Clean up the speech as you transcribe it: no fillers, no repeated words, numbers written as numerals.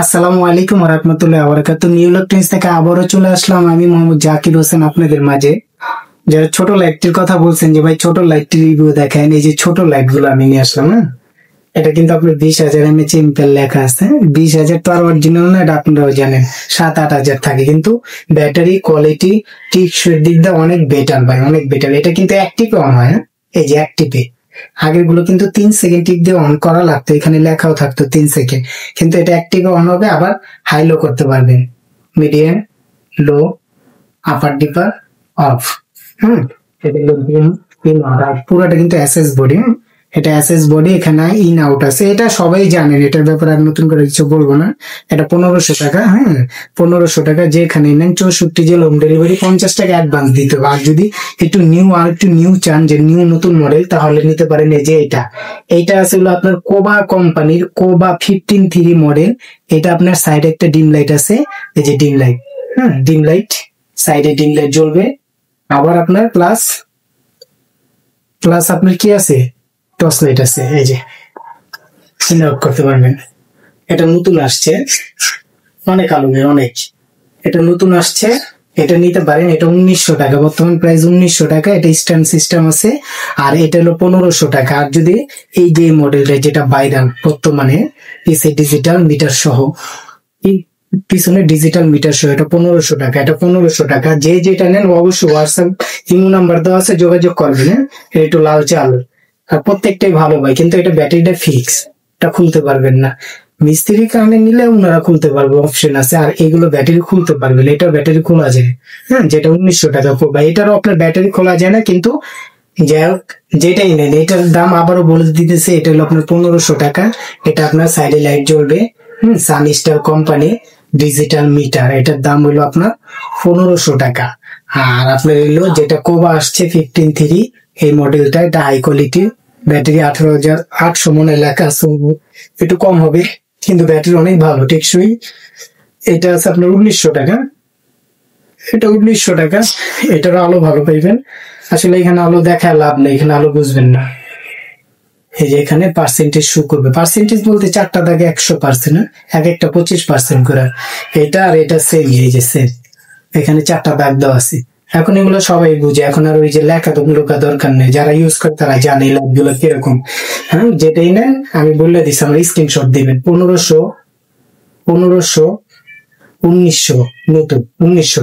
আসসালামু আলাইকুম ওয়া রাহমাতুল্লাহি ওয়া বারাকাতুহু। নিউ ইলেকট্রনিক্স থেকে আবারও চলে আসলাম আমি মোহাম্মদ জাকির হোসেন আপনাদের মাঝে। যারা ছোট লাইটটির কথা বলছেন যে ভাই ছোট লাইটটির রিভিউ দেখেন, এই যে ছোট লাইট গুলো আমি নিয়ে আসলাম। হ্যাঁ, এটা কিন্তু আপনার 20,000 mAh এম্পিয়ার লেখা আছে। 20,000 তো আর অরিজিনাল না, এটা আপনারাও জানেন। 7-8 হাজার থাকে, কিন্তু ব্যাটারি কোয়ালিটি টিকসইয়ের দিক দিয়ে অনেক বেটার ভাই, অনেক বেটার। এটা কিন্তু অ্যাক্টিভে অন হয়। হ্যাঁ, এই যে অ্যাক্টিভে, আগের গুলো কিন্তু 3 সেকেন্ড টিক দিয়ে অন করা লাগতো, এখানে লেখাও থাকতো 3 সেকেন্ড, কিন্তু এটা অ্যাক্টিভে অন হবে। আবার হাই লো করতে পারবেন, মিডিয়াম, লো, আপার ডিপার, অফ। হুম, এটা হলো ডিম, ইন আর পুরোটা কিন্তু এসএস বডি। এটা এসএস বডি, এখানে ইন আউট আছে, এটা সবাই জানেন, এটার ব্যাপারে আর নতুন করে কিছু বলবো না। এটা 1500 টাকা। হ্যাঁ, 1500 টাকা, যেখানে নেন 64 জেলা হোম ডেলিভারি, 50 টাকা অ্যাডভান্স দিতে হবে। আর যদি একটু নিউ চান, যে নিউ নতুন মডেল, তাহলে নিতে পারেন এই যে এইটা আছে হলো আপনার কোবা কোম্পানির কোবা 15-3 মডেল। এটা আপনার সাইডে একটা ডিম লাইট আছে, এই যে ডিম লাইট। হ্যাঁ, ডিম লাইট, সাইডে ডিম লাইট জ্বলবে। আবার আপনার প্লাস প্লাস আপনার কি আছে, টর্চ লাইট আছে, এই যে আউট করতে পারবেন। এটা নতুন আসছে, অনেক আলো নেই, অনেক। এটা নতুন আসছে, এটা নিতে পারেন। এটা 1900 টাকা, বর্তমান প্রাইস 1900 টাকা। এটা স্ট্যান্ড সিস্টেম আছে। আর এটা হলো 1500 টাকা। আর যদি এই যে মডেলটা, যেটা ভাইরাল বর্তমানে, পিছে ডিজিটাল মিটার সহ, পিছনে ডিজিটাল মিটার সহ, এটা 1500 টাকা। এটা 1500 টাকা। যে যেটা নেন অবশ্যই হোয়াটসঅ্যাপ ইমো নাম্বার দেওয়া আছে, যোগাযোগ করবেন। হ্যাঁ, এটা একটু লালচে আলো, আর প্রত্যেকটাই ভালো ভাই, কিন্তু এটা ব্যাটারিটা ফিক্স, এটা খুলতে পারবেন না। মিস্ত্রি কারণে নিলে ওনারা খুলতে পারবে, অপশন আছে। আর এগুলো ব্যাটারি খুলতে পারবেন, এটা ব্যাটারি খোলা যায়। হ্যাঁ, যেটা 1900 টাকা পড়বে, এটারও আপনার ব্যাটারি খোলা যায় না। কিন্তু যাই হোক, যেটাই নেন, এটার দাম আবারও বলে দিতেছে, এটা হলো আপনার 1500 টাকা। এটা আপনার সাইডে লাইট জ্বলবে। সানস্টার কোম্পানি ডিজিটাল মিটার, এটার দাম হলো আপনার 1500 টাকা। আর আপনার হলো যেটা কোবা আসছে 15-3, এই মডেলটা, এটা হাই কোয়ালিটি ব্যাটারি, 18,800 মনে লেখা আছে, একটু কম হবে, কিন্তু ব্যাটারি অনেক ভালো, টেকসই। এটা আছে আপনার 1900 টাকা। এটা 1900 টাকা। এটারও আলো ভালো পাইবেন। আসলে এখানে আলো দেখায় লাভ নেই, এখানে আলো বুঝবেন না। এই যে এখানে পার্সেন্টেজ শো করবে, পার্সেন্টেজ বলতে 4টা দাগে 100%, এক একটা 25% করে। এটা আর এটা সেম, এই যে সেম, এখানে 4টা দাগ দেওয়া আছে। এখন এগুলো সবাই বুঝে, এখন আর ওই যে লেখা তো লেখা দরকার নেই, যারা ইউজ করে তারা জানে এই লাইট গুলো কিরকম। হ্যাঁ, যেটাই নেন আমি বলে দিচ্ছি, আমার স্ক্রিনশট দিবেন। 1500, 1900, নতুন 1900।